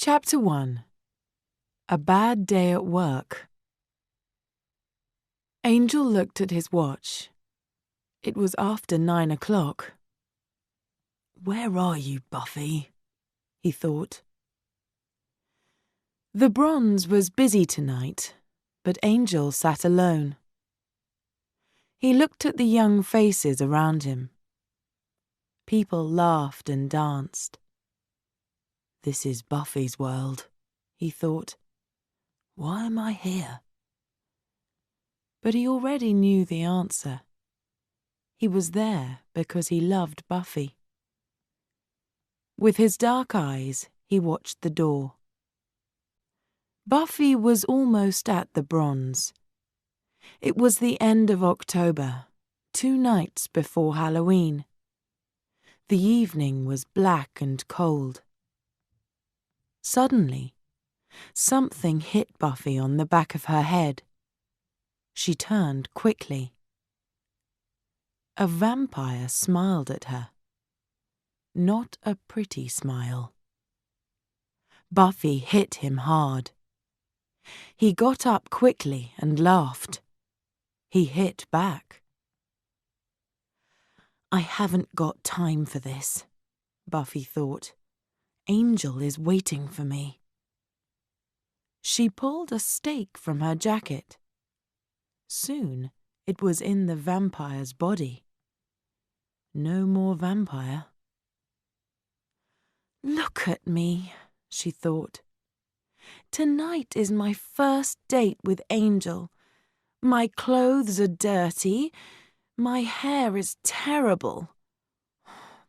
Chapter 1. A Bad Day at Work. Angel looked at his watch. It was after 9 o'clock. "Where are you, Buffy?" he thought. The Bronze was busy tonight, but Angel sat alone. He looked at the young faces around him. People laughed and danced. This is Buffy's world, he thought. Why am I here? But he already knew the answer. He was there because he loved Buffy. With his dark eyes, he watched the door. Buffy was almost at the Bronze. It was the end of October, 2 nights before Halloween. The evening was black and cold. Suddenly, something hit Buffy on the back of her head. She turned quickly. A vampire smiled at her. Not a pretty smile. Buffy hit him hard. He got up quickly and laughed. He hit back. I haven't got time for this, Buffy thought. Angel is waiting for me. She pulled a stake from her jacket. Soon it was in the vampire's body. No more vampire. Look at me, she thought. Tonight is my first date with Angel. My clothes are dirty. My hair is terrible.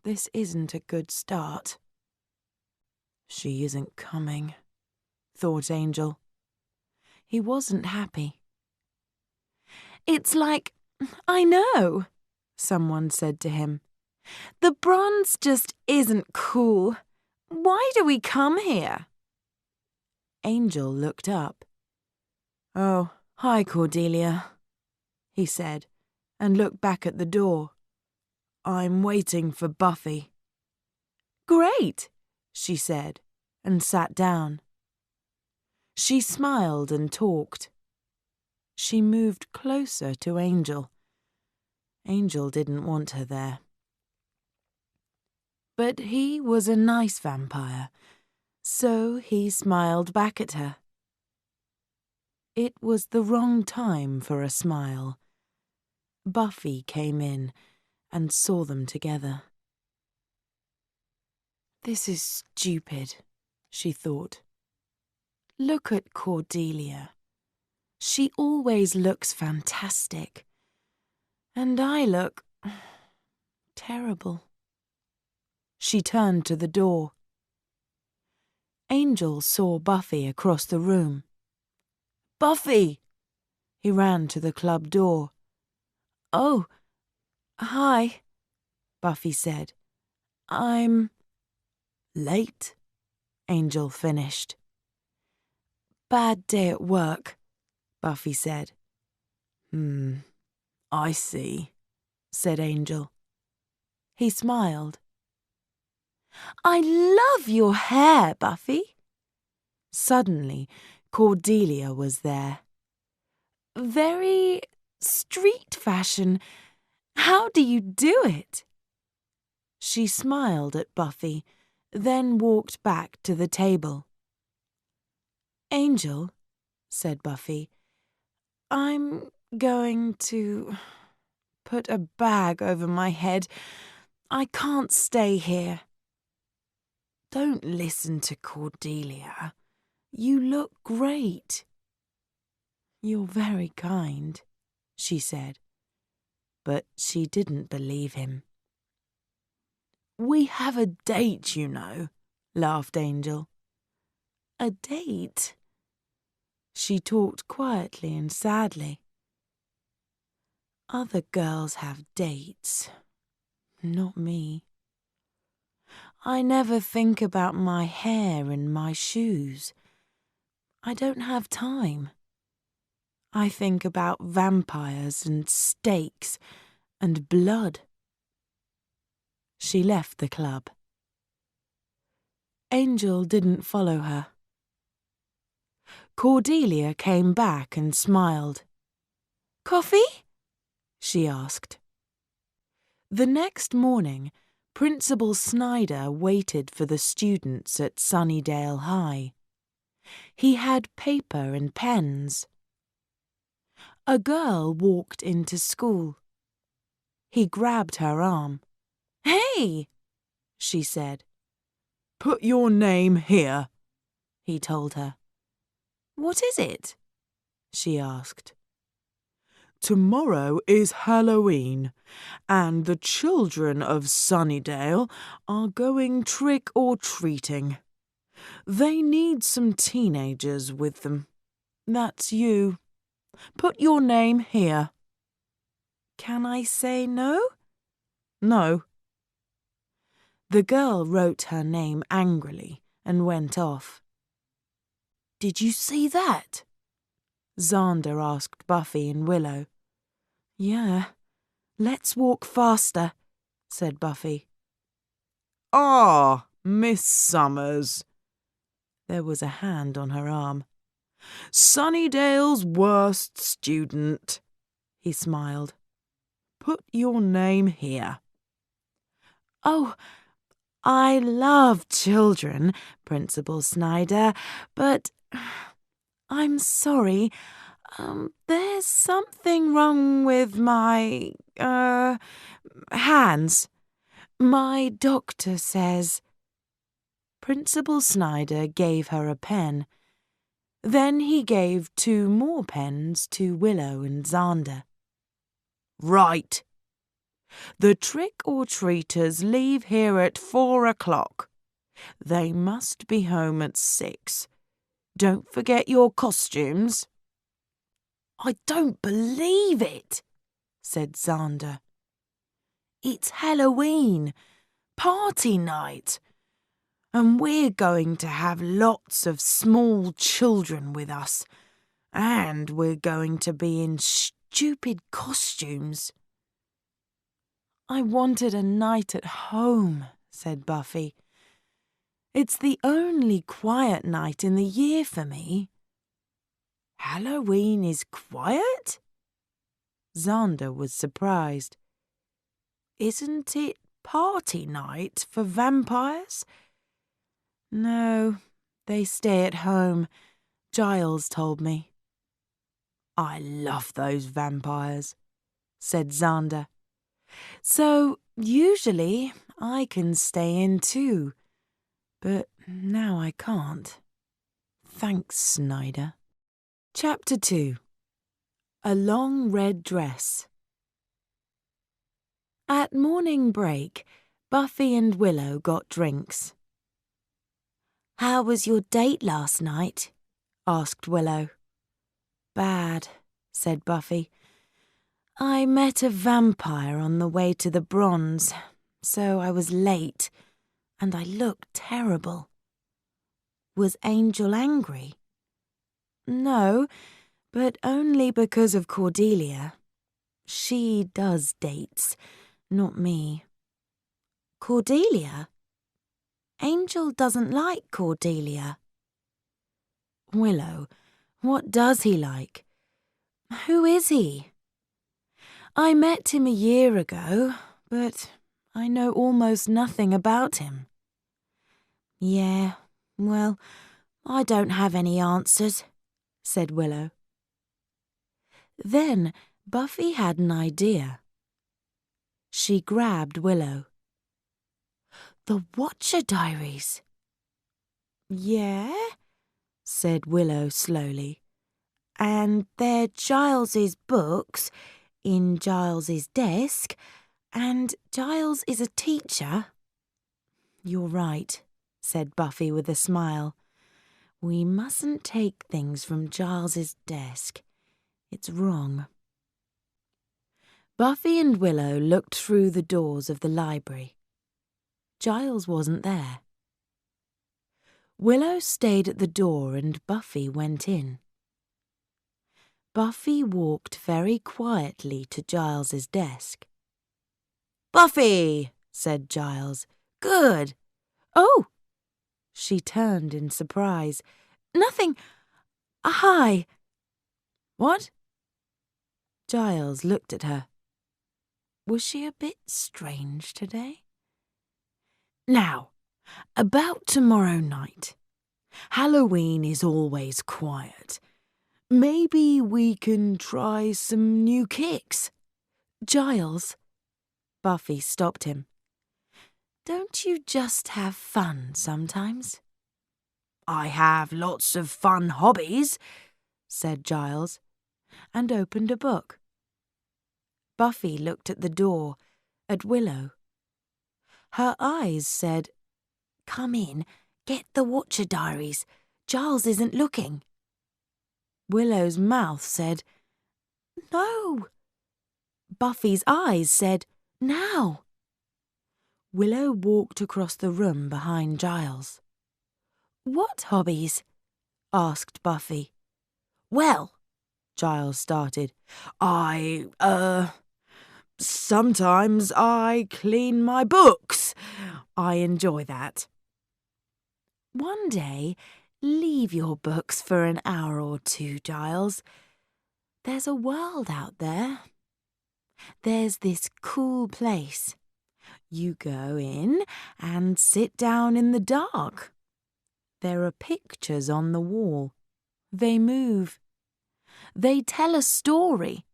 This isn't a good start. She isn't coming, thought Angel. He wasn't happy. It's like, I know, someone said to him. The Bronze just isn't cool. Why do we come here? Angel looked up. Oh, hi, Cordelia, he said, and looked back at the door. I'm waiting for Buffy. Great, she said, and sat down. She smiled and talked. She moved closer to Angel. Angel didn't want her there. But he was a nice vampire, so he smiled back at her. It was the wrong time for a smile. Buffy came in and saw them together. This is stupid, she thought. Look at Cordelia. She always looks fantastic. And I look terrible. She turned to the door. Angel saw Buffy across the room. Buffy! He ran to the club door. Oh, hi, Buffy said. I'm late, Angel finished. Bad day at work, Buffy said. I see, said Angel. He smiled. I love your hair, Buffy. Suddenly, Cordelia was there. Very street fashion. How do you do it? She smiled at Buffy, then walked back to the table. Angel, said Buffy, I'm going to put a bag over my head. I can't stay here. Don't listen to Cordelia. You look great. You're very kind, she said, but she didn't believe him. We have a date, you know, laughed Angel. A date? She talked quietly and sadly. Other girls have dates, not me. I never think about my hair and my shoes. I don't have time. I think about vampires and stakes and blood. She left the club. Angel didn't follow her. Cordelia came back and smiled. "Coffee?" she asked. The next morning, Principal Snyder waited for the students at Sunnydale High. He had paper and pens. A girl walked into school. He grabbed her arm. "Hey!" she said. "Put your name here," he told her. "What is it?" she asked. "Tomorrow is Halloween, and the children of Sunnydale are going trick-or-treating. They need some teenagers with them. That's you. Put your name here." "Can I say no?" "No." The girl wrote her name angrily and went off. "Did you see that?" Xander asked Buffy and Willow. "Yeah. Let's walk faster," said Buffy. "Ah, Miss Summers." There was a hand on her arm. "Sunnydale's worst student," he smiled. "Put your name here." "Oh, I love children, Principal Snyder, but I'm sorry. There's something wrong with my, hands. My doctor says." Principal Snyder gave her a pen. Then he gave 2 more pens to Willow and Xander. "Right. The trick-or-treaters leave here at 4 o'clock. They must be home at 6. Don't forget your costumes." "I don't believe it," said Xander. "It's Halloween, party night, and we're going to have lots of small children with us, and we're going to be in stupid costumes." "I wanted a night at home," said Buffy. "It's the only quiet night in the year for me." "Halloween is quiet?" Xander was surprised. "Isn't it party night for vampires?" "No, they stay at home, Giles told me." "I love those vampires," said Xander. "So usually I can stay in too, but now I can't. Thanks, Snyder." Chapter 2. A Long Red Dress. At morning break, Buffy and Willow got drinks. "How was your date last night?" asked Willow. "Bad," said Buffy. "I met a vampire on the way to the Bronze, so I was late, and I looked terrible." "Was Angel angry?" "No, but only because of Cordelia. She does dates, not me." "Cordelia? Angel doesn't like Cordelia." "Willow, what does he like? Who is he?" "I met him a year ago, but I know almost nothing about him." "Yeah, well, I don't have any answers," said Willow. Then Buffy had an idea. She grabbed Willow. "The Watcher Diaries." "Yeah?" said Willow slowly. "And they're Giles's books in Giles's desk, and Giles is a teacher." "You're right," said Buffy with a smile. "We mustn't take things from Giles's desk. It's wrong." Buffy and Willow looked through the doors of the library. Giles wasn't there. Willow stayed at the door and Buffy went in. Buffy walked very quietly to Giles's desk. "Buffy," said Giles. "Good." "Oh," She turned in surprise. Nothing. Hi. What? Giles looked at her. Was she a bit strange today? Now, about tomorrow night. Halloween is always quiet. Maybe we can try some new kicks. Giles. Buffy stopped him. Don't you just have fun sometimes? I have lots of fun hobbies, said Giles, and opened a book. Buffy looked at the door, at Willow. Her eyes said, Come in, get the Watcher Diaries. Giles isn't looking. Willow's mouth said, No. Buffy's eyes said, Now. Willow walked across the room behind Giles. What hobbies? Asked Buffy. Well, Giles started, sometimes I clean my books. I enjoy that. One day, leave your books for an hour or two, Giles. There's a world out there. There's this cool place. You go in and sit down in the dark. There are pictures on the wall. They move. They tell a story.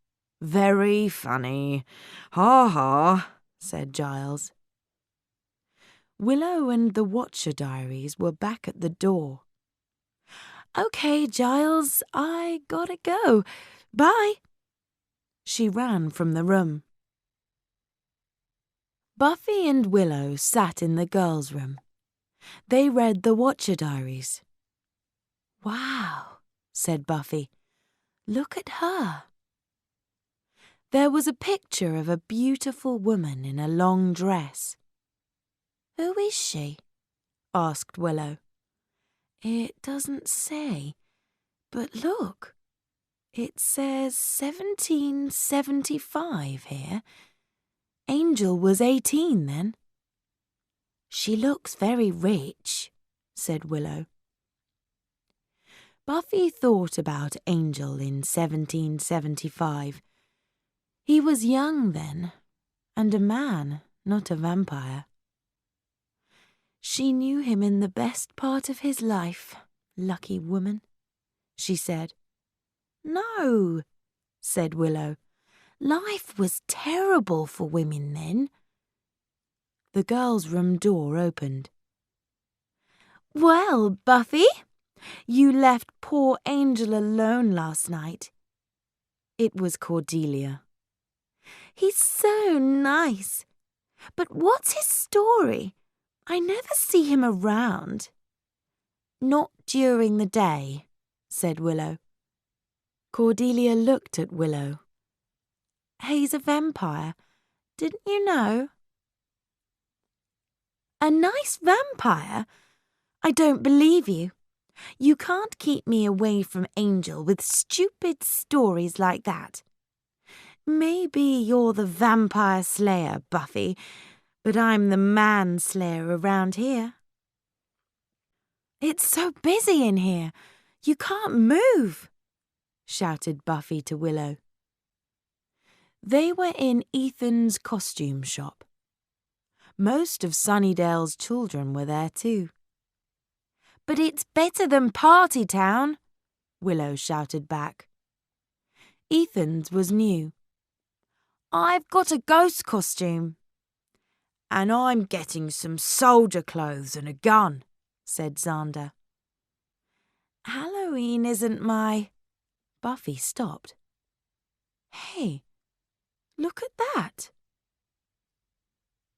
Very funny. Ha ha, said Giles. Willow and the Watcher Diaries were back at the door. Okay, Giles, I gotta go. Bye. She ran from the room. Buffy and Willow sat in the girls' room. They read the Watcher Diaries. Wow, said Buffy. Look at her. There was a picture of a beautiful woman in a long dress. Who is she? Asked Willow. It doesn't say, but look. It says 1775 here. Angel was 18 then. She looks very rich, said Willow. Buffy thought about Angel in 1775. He was young then, and a man, not a vampire. She knew him in the best part of his life, lucky woman, she said. No, said Willow. Life was terrible for women then. The girls' room door opened. Well, Buffy, you left poor Angel alone last night. It was Cordelia. He's so nice. But what's his story? I never see him around. Not during the day, said Willow. Cordelia looked at Willow. He's a vampire. Didn't you know? A nice vampire? I don't believe you. You can't keep me away from Angel with stupid stories like that. Maybe you're the vampire slayer, Buffy, but I'm the man-slayer around here. It's so busy in here. You can't move, shouted Buffy to Willow. They were in Ethan's costume shop. Most of Sunnydale's children were there too. But it's better than Party Town, Willow shouted back. Ethan's was new. I've got a ghost costume. And I'm getting some soldier clothes and a gun, said Xander. Halloween isn't my... Buffy stopped. Hey, look at that.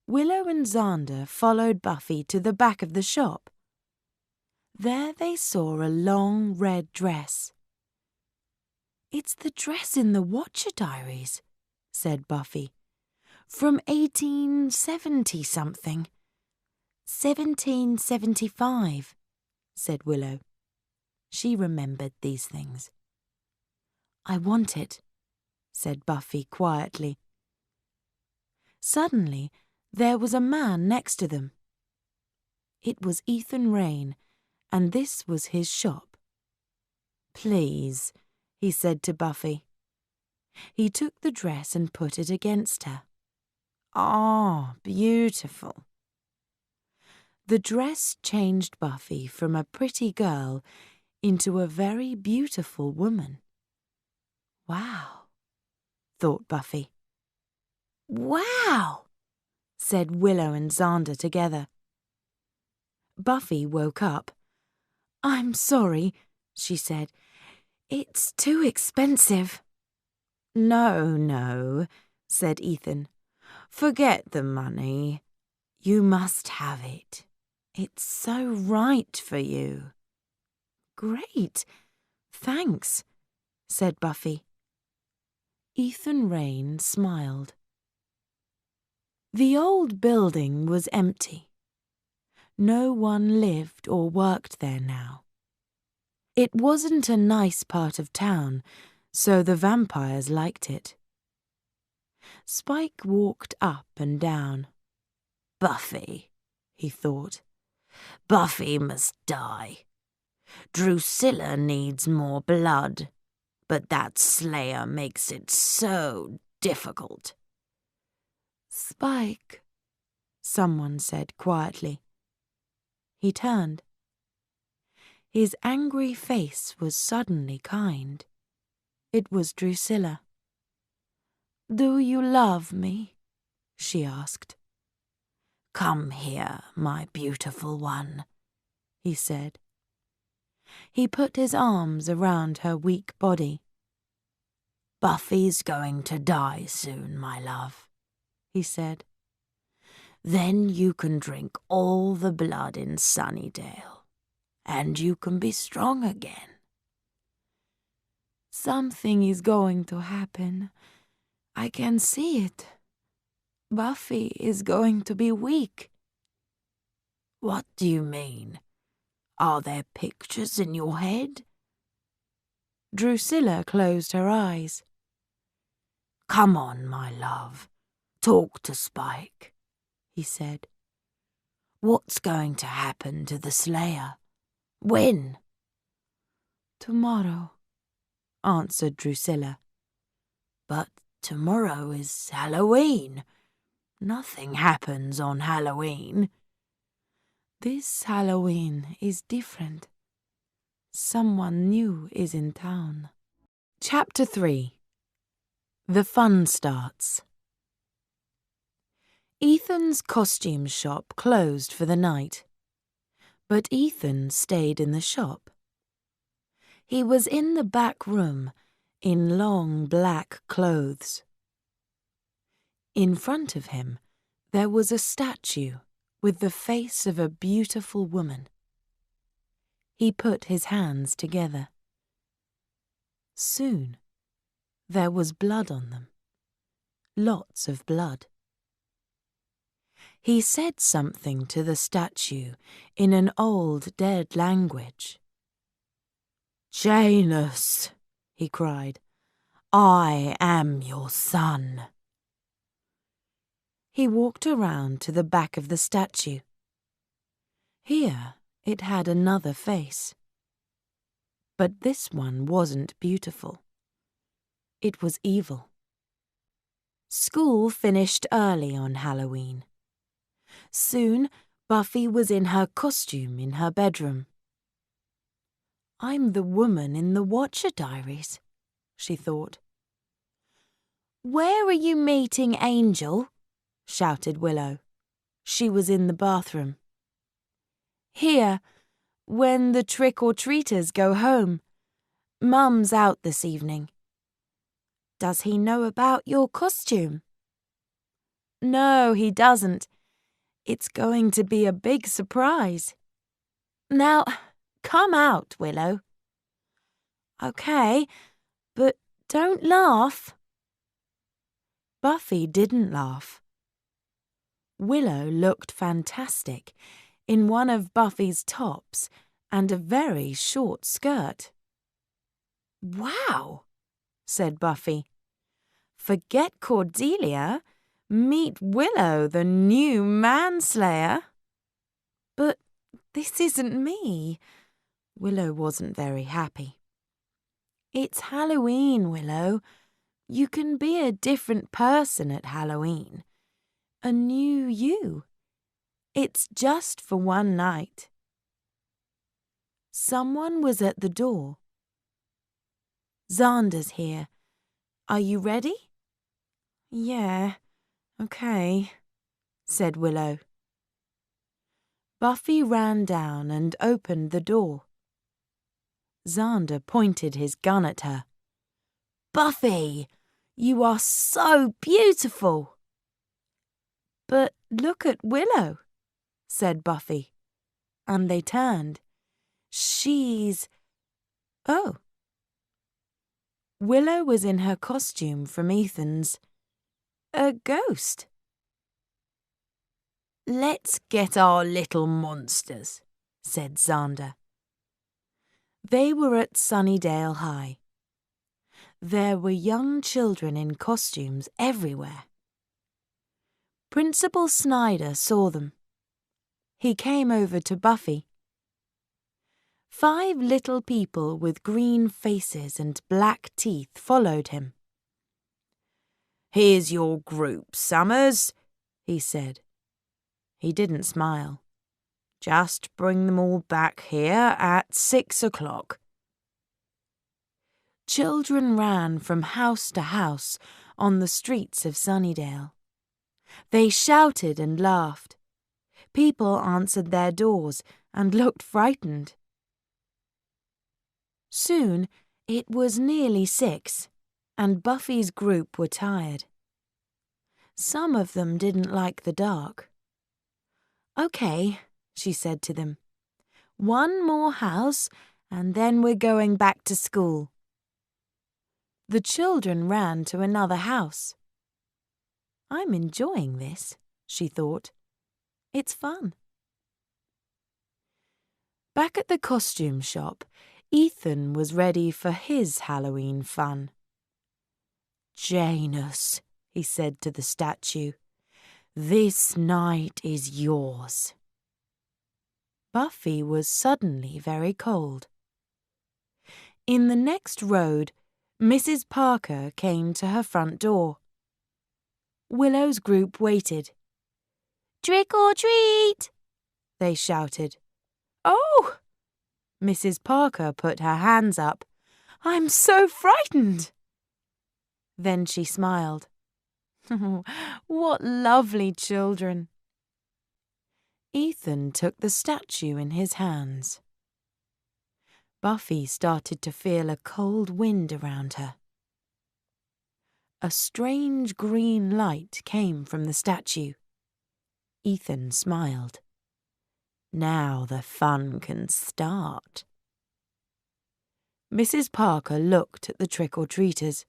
Willow and Xander followed Buffy to the back of the shop. There they saw a long red dress. It's the dress in the Watcher Diaries, said Buffy. From 1870-something. 1775, said Willow. She remembered these things. I want it, said Buffy quietly. Suddenly, there was a man next to them. It was Ethan Rayne, and this was his shop. "Please," he said to Buffy. He took the dress and put it against her. "Ah, beautiful." The dress changed Buffy from a pretty girl into a very beautiful woman. "Wow," thought Buffy. "Wow," said Willow and Xander together. Buffy woke up. "I'm sorry," she said. "It's too expensive." No, said Ethan. "Forget the money. You must have it. It's so right for you." "Great, thanks," said Buffy. Ethan Rayne smiled. The old building was empty. No one lived or worked there now. It wasn't a nice part of town, so the vampires liked it. Spike walked up and down. "Buffy," he thought. "Buffy must die. Drusilla needs more blood, but that Slayer makes it so difficult." "Spike," someone said quietly. He turned. His angry face was suddenly kind. It was Drusilla. "Do you love me?" she asked. "Come here, my beautiful one," he said. He put his arms around her weak body. "Buffy's going to die soon, my love," he said. "Then you can drink all the blood in Sunnydale, and you can be strong again." "Something is going to happen. I can see it. Buffy is going to be weak." "What do you mean? Are there pictures in your head?" Drusilla closed her eyes. "Come on, my love. Talk to Spike," he said. "What's going to happen to the Slayer? When?" "Tomorrow," answered Drusilla. "But tomorrow is Halloween. Nothing happens on Halloween." "This Halloween is different. Someone new is in town." Chapter 3. The Fun Starts. Ethan's costume shop closed for the night, but Ethan stayed in the shop. He was in the back room, in long black clothes. In front of him, there was a statue with the face of a beautiful woman. He put his hands together. Soon, there was blood on them. Lots of blood. He said something to the statue in an old dead language. "Janus," he cried, "I am your son." He walked around to the back of the statue. Here it had another face. But this one wasn't beautiful. It was evil. School finished early on Halloween. Soon, Buffy was in her costume in her bedroom. "I'm the woman in the Watcher Diaries," she thought. "Where are you meeting Angel?" shouted Willow. She was in the bathroom. "Here, when the trick-or-treaters go home. Mum's out this evening." "Does he know about your costume?" "No, he doesn't. It's going to be a big surprise. Now, come out, Willow." "Okay, but don't laugh." Buffy didn't laugh. Willow looked fantastic in one of Buffy's tops and a very short skirt. "Wow," said Buffy. "Forget Cordelia. Meet Willow, the new manslayer." "But This isn't me. Willow wasn't very happy. It's Halloween, Willow. You can be a different person at Halloween. A new you. It's just for one night. Someone was at the door. Xander's here. Are you ready? Yeah, okay, said Willow. Buffy ran down and opened the door. Xander pointed his gun at her. Buffy, you are so beautiful. But look at Willow, said Buffy, and they turned. She's... Oh. Willow was in her costume from Ethan's. A ghost. Let's get our little monsters, said Xander. They were at Sunnydale High. There were young children in costumes everywhere. Principal Snyder saw them. He came over to Buffy. 5 little people with green faces and black teeth followed him. Here's your group, Summers, he said. He didn't smile. Just bring them all back here at 6 o'clock. Children ran from house to house on the streets of Sunnydale. They shouted and laughed. People answered their doors and looked frightened. Soon it was nearly 6, and Buffy's group were tired. Some of them didn't like the dark. Okay, she said to them. 1 more house, and then we're going back to school. The children ran to another house. I'm enjoying this, she thought. It's fun. Back at the costume shop, Ethan was ready for his Halloween fun. Janus, he said to the statue, this night is yours. Buffy was suddenly very cold. In the next road, Mrs. Parker came to her front door. Willow's group waited. Trick or treat, they shouted. Oh! Mrs. Parker put her hands up. I'm so frightened. Then she smiled. What lovely children. Ethan took the statue in his hands. Buffy started to feel a cold wind around her. A strange green light came from the statue. Ethan smiled. Now the fun can start. Mrs. Parker looked at the trick-or-treaters.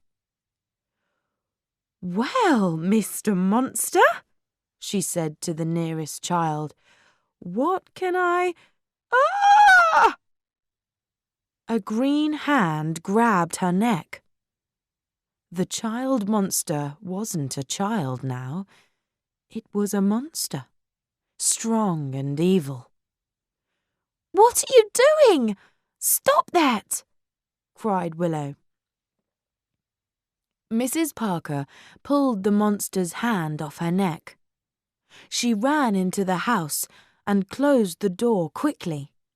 Well, Mr. Monster, she said to the nearest child, what can I... Ah! A green hand grabbed her neck. The child monster wasn't a child now. It was a monster, strong and evil. What are you doing? Stop that! Cried Willow. Mrs. Parker pulled the monster's hand off her neck. She ran into the house and closed the door quickly.